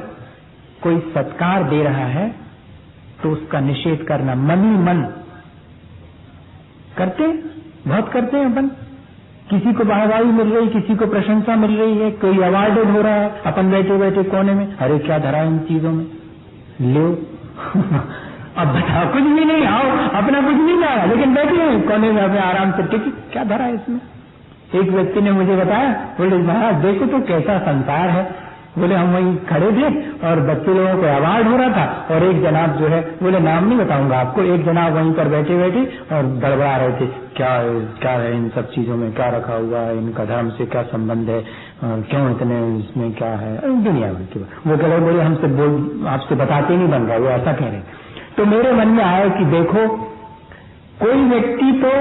कोई सत्कार दे रहा है तो उसका निषेध करना, मन ही मन करते, बहुत करते हैं अपन। किसी को वाहवाही मिल रही, किसी को प्रशंसा मिल रही है, कोई अवार्डेड हो रहा है, अपन बैठे बैठे कोने में, अरे क्या धरा इन चीजों में, लो अब बताओ, कुछ भी नहीं, आओ अपना कुछ नहीं जा रहा, लेकिन बैठे हैं कोने में अपने आराम से, टिक क्या धरा है इसमें। एक व्यक्ति ने मुझे बताया, बोले महाराज देखो तो कैसा संसार है। बोले हम वहीं खड़े थे और बच्चे लोगों को अवार्ड हो रहा था और एक जनाब जो है, बोले नाम नहीं बताऊंगा आपको, एक जनाब वहीं पर बैठे बैठे और गड़बड़ा रहे थे, क्या है इन सब चीजों में, क्या रखा हुआ है, इनका धर्म से क्या संबंध है, क्यों इतने इसमें क्या है, दुनिया भर की। वो कह रहे, बोले हमसे आपसे बताते नहीं बन रहा, वो ऐसा कह रहे। तो मेरे मन में आया कि देखो, कोई व्यक्ति तो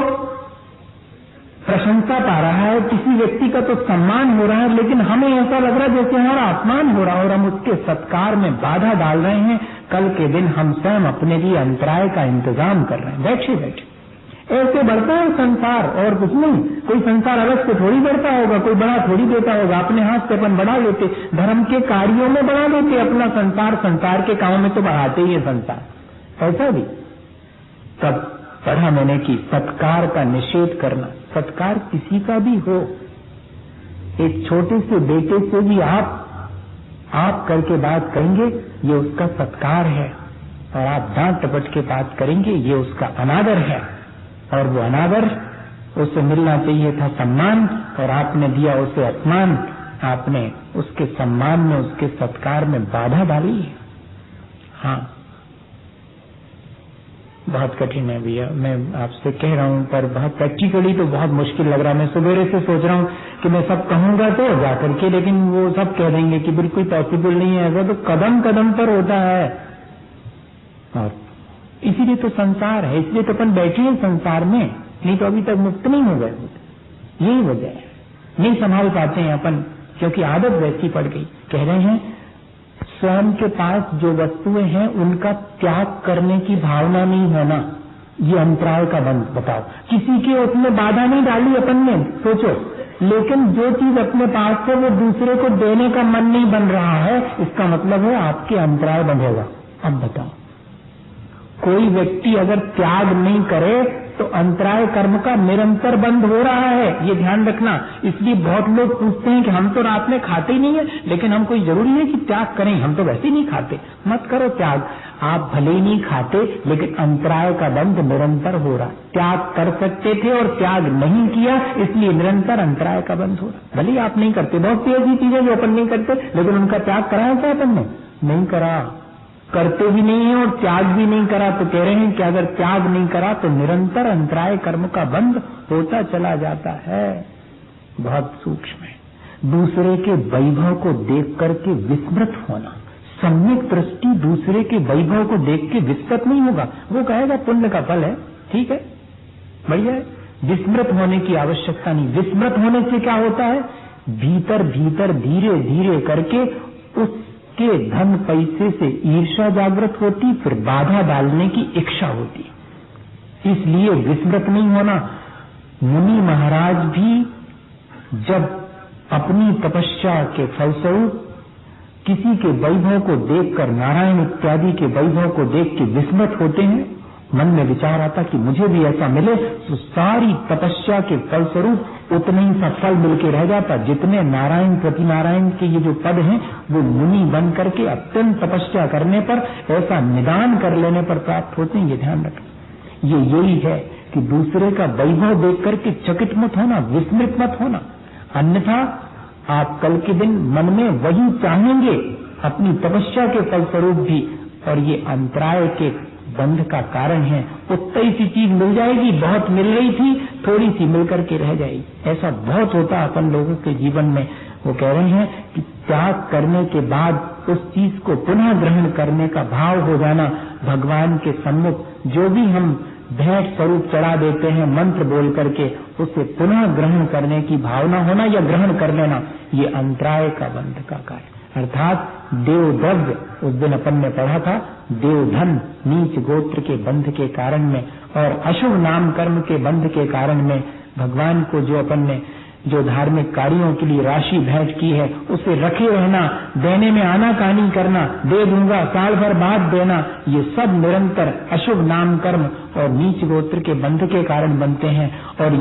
प्रशंसा पा रहा है, किसी व्यक्ति का तो सम्मान हो रहा है, लेकिन हमें ऐसा लग रहा है जैसे हमारा अपमान हो रहा है और हम उसके सत्कार में बाधा डाल रहे हैं। कल के दिन हम स्वयं अपने लिए अंतराय का इंतजाम कर रहे हैं, बैठे बैठे। ऐसे बढ़ता है संसार और कुछ नहीं। कोई संसार अलग से थोड़ी बढ़ता होगा, कोई बड़ा थोड़ी देता होगा, अपने हाथ से अपन बढ़ा लेते, धर्म के कार्यों में बढ़ा लेते अपना संसार, संसार के कामों में तो बढ़ाते ही है संसार, ऐसा भी। तब पढ़ा मैंने कि सत्कार का निषेध करना, सत्कार किसी का भी हो, एक छोटे से बेटे से भी आप करके बात करेंगे, ये उसका सत्कार है, और आप डांट टपट के बात करेंगे, ये उसका अनादर है, और वो अनादर उसे मिलना चाहिए था सम्मान, और आपने दिया उसे अपमान, आपने उसके सम्मान में, उसके सत्कार में बाधा डाली है। हाँ, बहुत कठिन है भैया, मैं आपसे कह रहा हूं, पर बहुत प्रैक्टिकली तो बहुत मुश्किल लग रहा है। मैं सवेरे से सोच रहा हूं कि मैं सब कहूंगा तो जाकर के, लेकिन वो सब कह देंगे कि बिल्कुल पॉसिबल नहीं है, ऐसा तो कदम कदम पर होता है। और इसीलिए तो संसार है, इसलिए तो अपन बैठे हैं संसार में, नहीं तो अभी तक मुक्त नहीं हो गए। यही वजह है, नहीं संभाल पाते हैं अपन, क्योंकि आदत वैसी पड़ गई। कह रहे हैं स्वयं के पास जो वस्तुएं हैं उनका त्याग करने की भावना नहीं होना, ये अंतराय का बंध। बताओ, किसी के उसमें बाधा नहीं डाली अपन ने, सोचो, लेकिन जो चीज अपने पास है वो दूसरे को देने का मन नहीं बन रहा है, इसका मतलब है आपके अंतराय बंधेगा। अब बताओ, कोई व्यक्ति अगर त्याग नहीं करे तो अंतराय कर्म का निरंतर बंद हो रहा है, ये ध्यान रखना। इसलिए बहुत लोग पूछते हैं कि हम तो रात में खाते ही नहीं है, लेकिन हम कोई जरूरी है कि त्याग करें, हम तो वैसे ही नहीं खाते। मत करो त्याग, आप भले ही नहीं खाते लेकिन अंतराय का बंध निरंतर हो रहा। त्याग कर सकते थे और त्याग नहीं किया, इसलिए निरंतर अंतराय का बंध हो रहा। भले ही आप नहीं करते, बहुत सी ऐसी चीजें जो अपन नहीं करते, लेकिन उनका त्याग कराया क्या अपन ने? नहीं करा, करते भी नहीं है और त्याग भी नहीं करा। तो कह रहे हैं कि अगर त्याग नहीं करा तो निरंतर अंतराय कर्म का बंध होता चला जाता है। बहुत सूक्ष्म है। दूसरे के वैभव को देख करके विस्मृत होना, सम्यक दृष्टि दूसरे के वैभव को देख के विस्मृत नहीं होगा। वो कहेगा पुण्य का फल है, ठीक है, बढ़िया है, विस्मृत होने की आवश्यकता नहीं। विस्मृत होने से क्या होता है, भीतर भीतर धीरे धीरे करके उसके धन पैसे से ईर्ष्या जागृत होती, फिर बाधा डालने की इच्छा होती। इसलिए विस्मृत नहीं होना। मुनि महाराज भी जब अपनी तपस्या के फलस्वरूप किसी के वैभव को देखकर, नारायण इत्यादि के वैभव को देख के विस्मृत होते हैं, मन में विचार आता कि मुझे भी ऐसा मिले, तो सारी तपस्या के फलस्वरूप उतना ही सा फल मिलके रह जाता जितने नारायण प्रति नारायण के ये जो पद हैं वो मुनि बन करके अत्यंत तपस्या करने पर, ऐसा निदान कर लेने पर प्राप्त होते हैं। ये ध्यान रखें। ये यही है कि दूसरे का वैभव देख करके चकित मत होना, विस्मृत मत होना, अन्यथा आप कल के दिन मन में वही चाहेंगे अपनी तपस्या के फलस्वरूप भी, और ये अंतराय के बंध का कारण है। उतनी सी चीज मिल जाएगी, बहुत मिल रही थी, थोड़ी सी मिल करके रह जाएगी। ऐसा बहुत होता अपन लोगों के जीवन में। वो कह रहे हैं कि त्याग करने के बाद उस चीज को पुनः ग्रहण करने का भाव हो जाना, भगवान के सम्मुख जो भी हम भेंट स्वरूप चढ़ा देते हैं मंत्र बोल करके, उसे पुनः ग्रहण करने की भावना होना या ग्रहण कर लेना, ये अंतराय का बंध का कार्य। अर्थात देवद्रव्य, उस दिन अपन ने पढ़ा था, देवधन नीच गोत्र के बंध के कारण में और अशुभ नाम कर्म के बंध के कारण में, भगवान को जो अपन ने जो धार्मिक कार्यों के लिए राशि भेंट की है उसे रखे रहना, देने में आनाकानी करना, दे दूंगा साल भर बाद देना, ये सब निरंतर अशुभ नाम कर्म और नीच गोत्र के बंध के कारण बनते हैं। और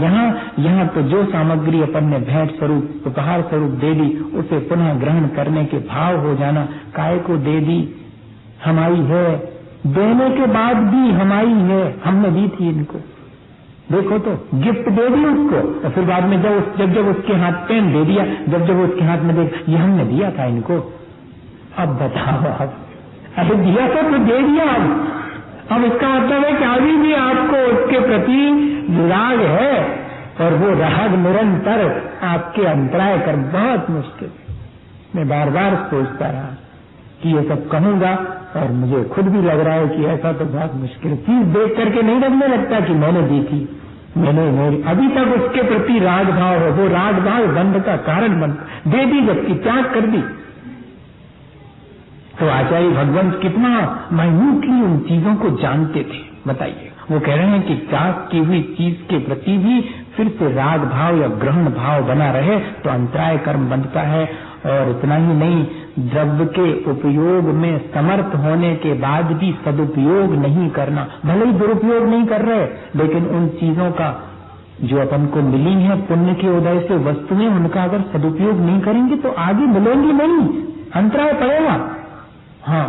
यहाँ तो जो सामग्री अपन ने भेंट स्वरूप उपहार स्वरूप दे दी, उसे पुनः ग्रहण करने के भाव हो जाना। काय को दे दी, हमारी है, देने के बाद भी हमारी है, हमने दी थी इनको, देखो तो गिफ्ट दे दी उसको, और फिर बाद में जब उसके हाथ पेन दे दिया, जब उसके हाथ में देख, ये हमने दिया था इनको। अब बताओ आप, अरे दिया तो दे दिया। अब इसका मतलब है कि अभी भी आपको उसके प्रति राग है, और वो राग निरंतर आपके अंतराय कर बहुत मुश्किल। मैं बार बार सोचता रहा कि ये सब कहूंगा, और मुझे खुद भी लग रहा है कि ऐसा तो बहुत मुश्किल। चीज देख करके नहीं लगने लगता कि मैंने दी थी, मैंने अभी तक उसके प्रति राग भाव है, वो राग भाव बंध का कारण बन दे दी, जबकि त्याग कर दी। तो आचार्य भगवंत कितना माइन्यूटली उन चीजों को जानते थे, बताइए। वो कह रहे हैं कि त्याग की हुई चीज के प्रति भी फिर से राग भाव या ग्रहण भाव बना रहे तो अंतराय कर्म बनता है। और इतना ही नहीं, द्रव्य के उपयोग में समर्थ होने के बाद भी सदुपयोग नहीं करना, भले ही दुरुपयोग नहीं कर रहे, लेकिन उन चीजों का जो अपन को मिली है पुण्य के उदय से वस्तुएं, उनका अगर सदुपयोग नहीं करेंगे तो आगे मिलेंगी नहीं, अंतराय पड़ेगा। हाँ,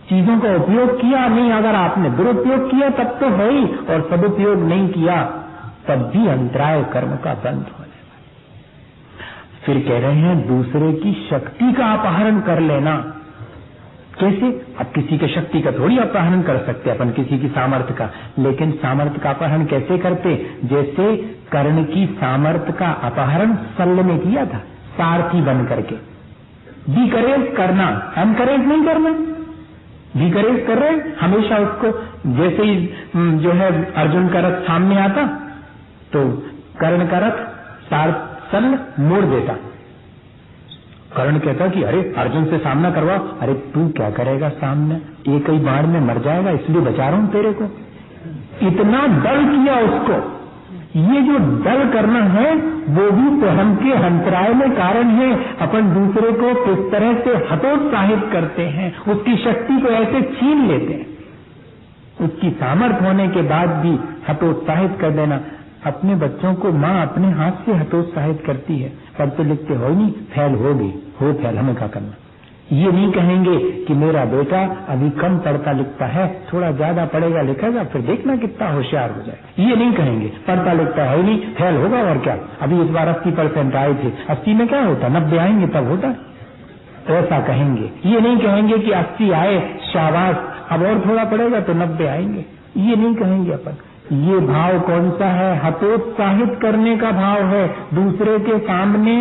चीजों का उपयोग किया नहीं, अगर आपने दुरुपयोग किया तब तो है ही, और सदुपयोग नहीं किया तब भी अंतराय कर्म का बंध हो। फिर कह रहे हैं दूसरे की शक्ति का अपहरण कर लेना। कैसे? अब किसी की शक्ति का थोड़ी अपहरण कर सकते अपन, किसी की सामर्थ्य का, लेकिन सामर्थ्य का अपहरण कैसे करते? जैसे कर्ण की सामर्थ्य का अपहरण शल्य ने किया था, सारथी बन करके। डिकरेज करना, एनकरेज नहीं करना, डिकरेज कर रहे हमेशा उसको। जैसे ही जो है अर्जुन का रथ सामने आता तो कर्ण का रथ शल्य मोड़ देता। कर्ण कहता कि अरे अर्जुन से सामना करवा। अरे तू क्या करेगा सामने, एक ही बाण में मर जाएगा, इसलिए बचा रहा हूं तेरे को। इतना दल किया उसको। ये जो दल करना है वो भी तो हम के अंतराय में कारण है। अपन दूसरे को किस तरह से हतोत्साहित करते हैं, उसकी शक्ति को ऐसे छीन लेते हैं, उसकी सामर्थ्य होने के बाद भी हतोत्साहित कर देना। अपने बच्चों को माँ अपने हाथ से हतोत्साहित करती है, पढ़ते लिखते हो नहीं, फेल होगी, हो फेल, हमें क्या करना। ये नहीं कहेंगे कि मेरा बेटा अभी कम पढ़ता लिखता है, थोड़ा ज्यादा पढ़ेगा लिखेगा फिर देखना कितना होशियार हो जाए। ये नहीं कहेंगे, पढ़ता लिखता है नहीं, फेल होगा और क्या। अभी इस बार 80% आए थे, 80 में क्या होता, 90 आएंगे तब होता, ऐसा कहेंगे। ये नहीं कहेंगे कि 80 आए शाबाश, अब और थोड़ा पढ़ेगा तो 90 आएंगे, ये नहीं कहेंगे अपन। ये भाव कौन सा है? हतोत्साहित करने का भाव है। दूसरे के सामने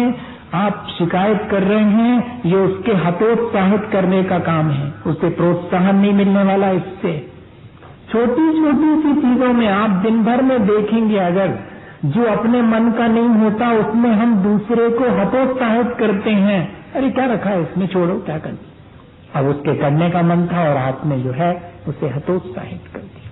आप शिकायत कर रहे हैं, ये उसके हतोत्साहित करने का काम है, उसे प्रोत्साहन नहीं मिलने वाला इससे। छोटी छोटी सी चीजों में आप दिन भर में देखेंगे, अगर जो अपने मन का नहीं होता उसमें हम दूसरे को हतोत्साहित करते हैं, अरे क्या रखा है इसमें, छोड़ो क्या करना। अब उसके करने का मन था और आपने जो है उसे हतोत्साहित कर दिया।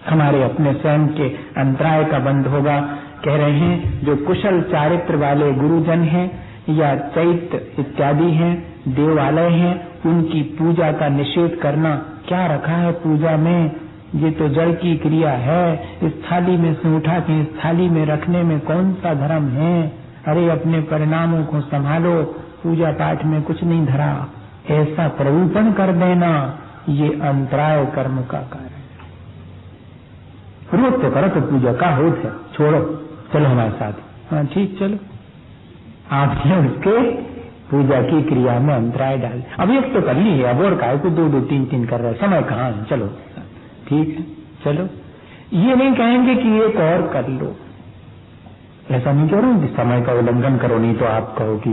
हमारे अपने स्वयं के अंतराय का बंद होगा। कह रहे हैं जो कुशल चारित्र वाले गुरुजन हैं या चैत्य इत्यादि हैं, देवालय हैं, उनकी पूजा का निषेध करना। क्या रखा है पूजा में, ये तो जड़ की क्रिया है, इस थाली में से उठा के इस थाली में रखने में कौन सा धर्म है। अरे अपने परिणामों को संभालो, पूजा पाठ में कुछ नहीं धरा, ऐसा प्ररूपण कर देना ये अंतराय कर्म का कारण है। रोज तो करो तो पूजा का होत है, छोड़ो, चलो हमारे साथ। हाँ ठीक, चलो। आपने उसके पूजा की क्रिया में अंतराय डाल। अब एक तो कर ली है, अब और काय को दो दो तीन तीन कर रहे, समय कहाँ है, चलो ठीक है चलो। ये नहीं कहेंगे कि एक और कर लो, ऐसा नहीं कह रहा हूं कि समय का उल्लंघन करो, नहीं तो आप कहो कि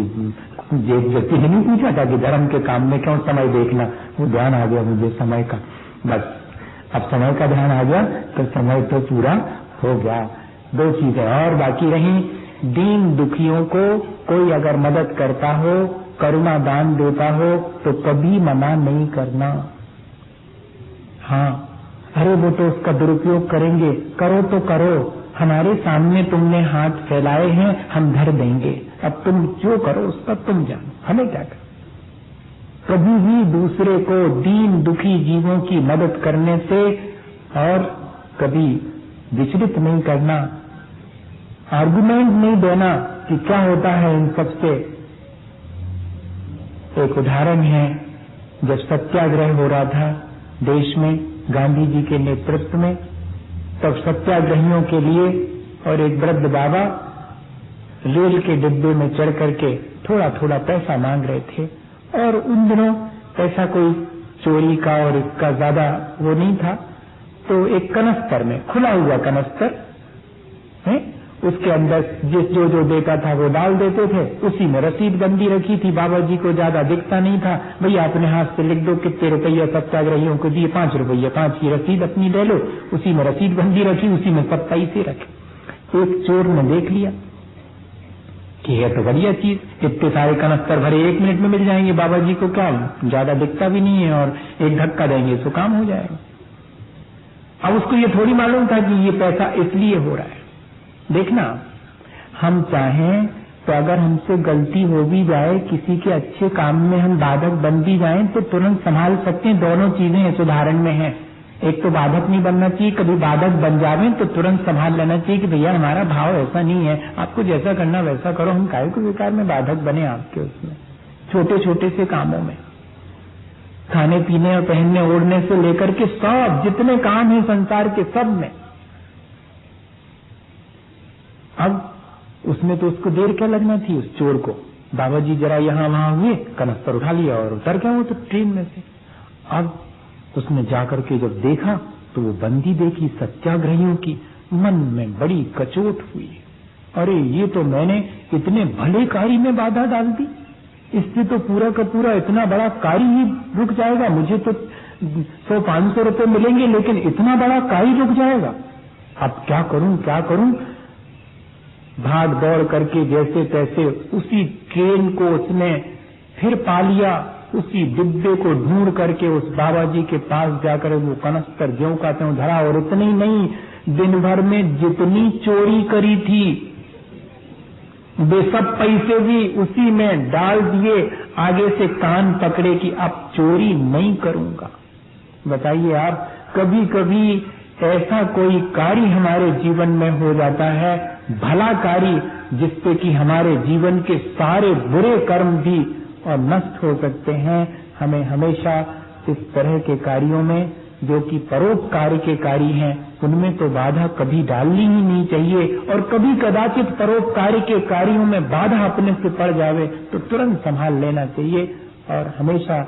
एक व्यक्ति ने नहीं पूछा था कि धर्म के काम में क्यों समय देखना, वो ध्यान आ गया मुझे समय का, बस अब समय का ध्यान आ गया तो समय तो पूरा हो गया। दो चीजें और बाकी रही, दीन दुखियों को कोई अगर मदद करता हो, करुणा दान देता हो तो कभी मना नहीं करना। हाँ, अरे वो तो उसका दुरुपयोग करेंगे, करो तो करो, हमारे सामने तुमने हाथ फैलाए हैं, हम धर देंगे, अब तुम जो करो उसका तुम जानो, हमें क्या कर। कभी भी दूसरे को दीन दुखी जीवों की मदद करने से और कभी विचलित नहीं करना, आर्गुमेंट नहीं देना कि क्या होता है इन सबसे। एक उदाहरण है, जब सत्याग्रह हो रहा था देश में गांधी जी के नेतृत्व में, तब सत्याग्रहियों के लिए और एक वृद्ध बाबा रेल के डिब्बे में चढ़ करके थोड़ा थोड़ा पैसा मांग रहे थे। और उन दिनों पैसा कोई चोरी का और इसका ज्यादा वो नहीं था, तो एक कनस्तर में, खुला हुआ कनस्तर है, उसके अंदर जो देता था वो डाल देते थे, उसी में रसीद बंदी रखी थी। बाबा जी को ज्यादा दिखता नहीं था, भैया अपने हाथ से लिख दो कितने रुपये सत्याग्रहियों को दिए, 5 रुपये, 5 की रसीद अपनी ले लो, उसी में रसीद बंदी रखी, उसी में सब पैसे रखे। एक चोर ने देख लिया कि है तो बढ़िया चीज, इतने सारे कनस्तर भरे 1 मिनट में मिल जाएंगे, बाबा जी को क्या ज्यादा दिखता भी नहीं है, और एक धक्का देंगे तो काम हो जाएगा। अब उसको ये थोड़ी मालूम था कि ये पैसा इसलिए हो रहा है। देखना, हम चाहें तो अगर हमसे गलती हो भी जाए, किसी के अच्छे काम में हम बाधक बन भी जाएं तो तुरंत संभाल सकते हैं। दोनों चीजें इस उदाहरण में हैं। एक तो बाधक नहीं बनना चाहिए, कभी बाधक बन जावे तो तुरंत संभाल लेना चाहिए कि भैया हमारा भाव ऐसा नहीं है, आपको जैसा करना वैसा करो, हम काहे को विकार में बाधक बने आपके उसमें। छोटे छोटे से कामों में, खाने पीने और पहनने ओढ़ने से लेकर के सब जितने काम है संसार के, सब में। अब उसमें तो उसको देर क्या लगना थी, उस चोर को, बाबा जी जरा यहाँ वहां हुए, कनस्तर उठा लिया और उतर गया वो तो ट्रेन में से। अब उसने जाकर के जब देखा तो वो बंदी देखी सत्याग्रहियों की, मन में बड़ी कचोट हुई। अरे ये तो मैंने इतने भले कार्य में बाधा डाल दी, इससे तो पूरा का पूरा इतना बड़ा कार्य ही रुक जाएगा। मुझे तो 100-500 रुपए मिलेंगे, लेकिन इतना बड़ा कार्य रुक जाएगा। अब क्या करूं क्या करूं। भाग दौड़ करके जैसे तैसे उसी ट्रेन को उसने फिर पा लिया, उसी डिब्बे को ढूंढ करके उस बाबा जी के पास जाकर वो कनस्तर ज्यों का त्यों धरा। और इतनी नहीं, दिन भर में जितनी चोरी करी थी वे सब पैसे भी उसी में डाल दिए, आगे से कान पकड़े कि अब चोरी नहीं करूंगा। बताइए आप, कभी कभी ऐसा कोई कार्य हमारे जीवन में हो जाता है, भला कार्य, जिससे कि हमारे जीवन के सारे बुरे कर्म भी और नष्ट हो सकते हैं। हमें हमेशा इस तरह के कार्यों में, जो कि परोपकार के कार्य हैं, उनमें तो बाधा कभी डालनी ही नहीं चाहिए। और कभी कदाचित परोपकार के कार्यों में बाधा अपने से पड़ जावे तो तुरंत संभाल लेना चाहिए और हमेशा